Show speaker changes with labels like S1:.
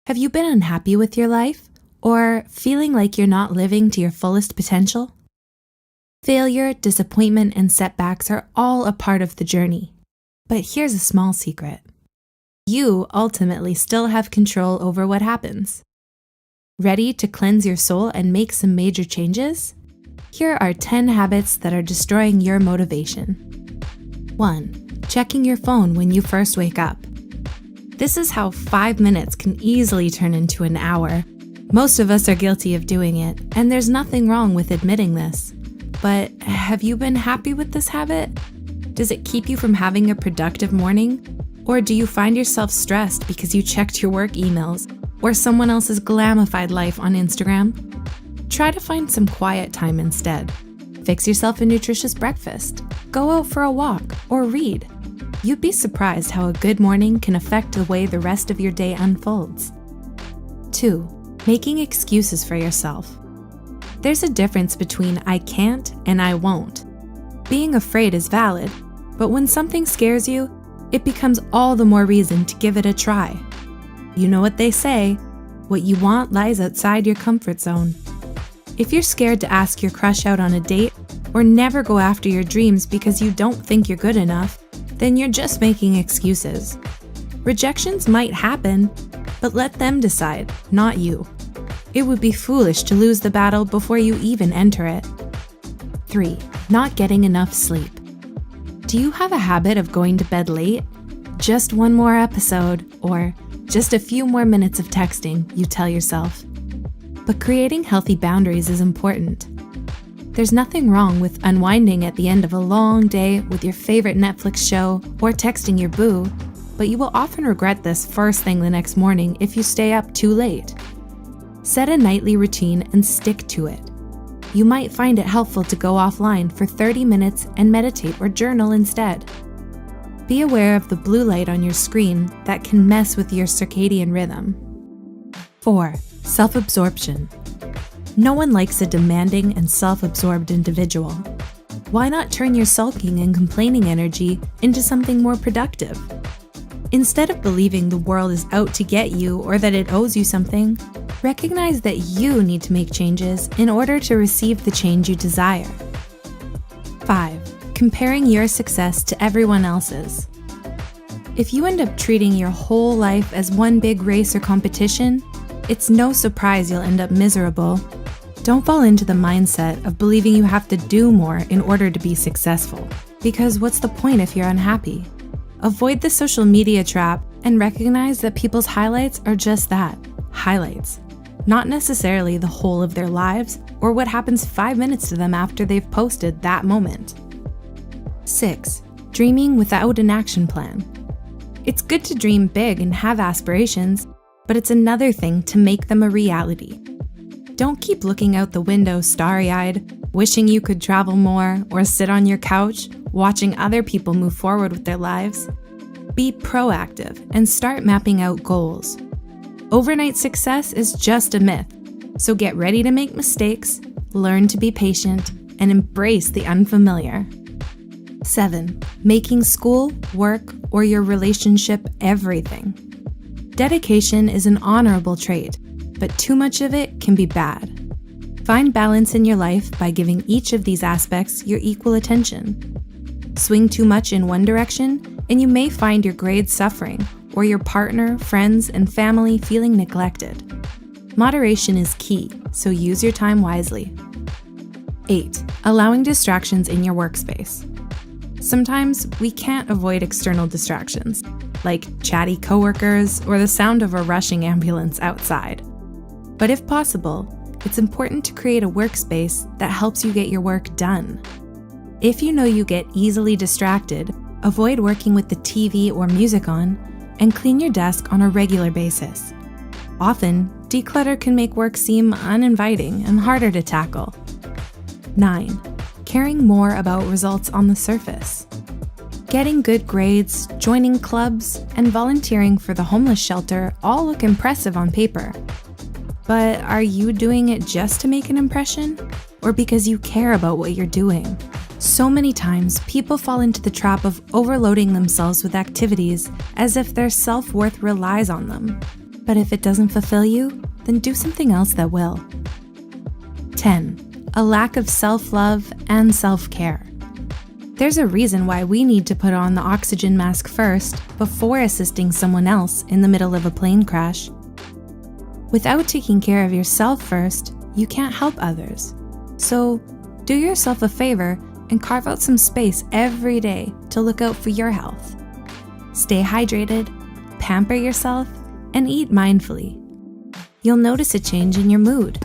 S1: Have you been unhappy with your life or feeling like you're not living to your fullest potential? Failure, disappointment, and setbacks are all a part of the journey. But here's a small secret. You ultimately still have control over what happens. Ready to cleanse your soul and make some major changes? Here are 10 habits that are destroying your motivation. 1. Checking your phone when you first wake up. This is how 5 minutes can easily turn into an hour. Most of us are guilty of doing it, and there's nothing wrong with admitting this. But have you been happy with this habit? Does it keep you from having a productive morning? Or do you find yourself stressed because you checked your work emails or someone else's glamified life on Instagram? Try to find some quiet time instead. Fix yourself a nutritious breakfast, go out for a walk, or read. You'd be surprised how a good morning can affect the way the rest of your day unfolds. 2. Making excuses for yourself. There's a difference between I can't and I won't. Being afraid is valid, but when something scares you, it becomes all the more reason to give it a try. You know what they say, what you want lies outside your comfort zone. If you're scared to ask your crush out on a date or never go after your dreams because you don't think you're good enough, then you're just making excuses. Rejections might happen, but let them decide, not you. It would be foolish to lose the battle before you even enter it. 3. Not getting enough sleep. Do you have a habit of going to bed late? Just one more episode, or just a few more minutes of texting, you tell yourself. But creating healthy boundaries is important. There's nothing wrong with unwinding at the end of a long day with your favorite Netflix show or texting your boo, but you will often regret this first thing the next morning if you stay up too late. Set a nightly routine and stick to it. You might find it helpful to go offline for 30 minutes and meditate or journal instead. Be aware of the blue light on your screen that can mess with your circadian rhythm. 4. Self-absorption. No one likes a demanding and self-absorbed individual. Why not turn your sulking and complaining energy into something more productive? Instead of believing the world is out to get you or that it owes you something, recognize that you need to make changes in order to receive the change you desire. 5. Comparing your success to everyone else's. If you end up treating your whole life as one big race or competition, it's no surprise you'll end up miserable. Don't fall into the mindset of believing you have to do more in order to be successful, because what's the point if you're unhappy? Avoid the social media trap and recognize that people's highlights are just that, highlights, not necessarily the whole of their lives or what happens 5 minutes to them after they've posted that moment. 6. Dreaming without an action plan. It's good to dream big and have aspirations, but it's another thing to make them a reality. Don't keep looking out the window starry-eyed, wishing you could travel more or sit on your couch watching other people move forward with their lives. Be proactive and start mapping out goals. Overnight success is just a myth, so get ready to make mistakes, learn to be patient, and embrace the unfamiliar. 7. Making school, work, or your relationship everything. Dedication is an honorable trait, but too much of it can be bad. Find balance in your life by giving each of these aspects your equal attention. Swing too much in one direction, and you may find your grades suffering, or your partner, friends, and family feeling neglected. Moderation is key, so use your time wisely. 8. Allowing distractions in your workspace. Sometimes we can't avoid external distractions, like chatty coworkers or the sound of a rushing ambulance outside. But if possible, it's important to create a workspace that helps you get your work done. If you know you get easily distracted, avoid working with the TV or music on, and clean your desk on a regular basis. Often, declutter can make work seem uninviting and harder to tackle. 9. Caring more about results on the surface. Getting good grades, joining clubs, and volunteering for the homeless shelter all look impressive on paper. But are you doing it just to make an impression, or because you care about what you're doing? So many times, people fall into the trap of overloading themselves with activities as if their self-worth relies on them. But if it doesn't fulfill you, then do something else that will. 10. A lack of self-love and self-care. There's a reason why we need to put on the oxygen mask first before assisting someone else in the middle of a plane crash. Without taking care of yourself first, you can't help others. So, do yourself a favor and carve out some space every day to look out for your health. Stay hydrated, pamper yourself, and eat mindfully. You'll notice a change in your mood.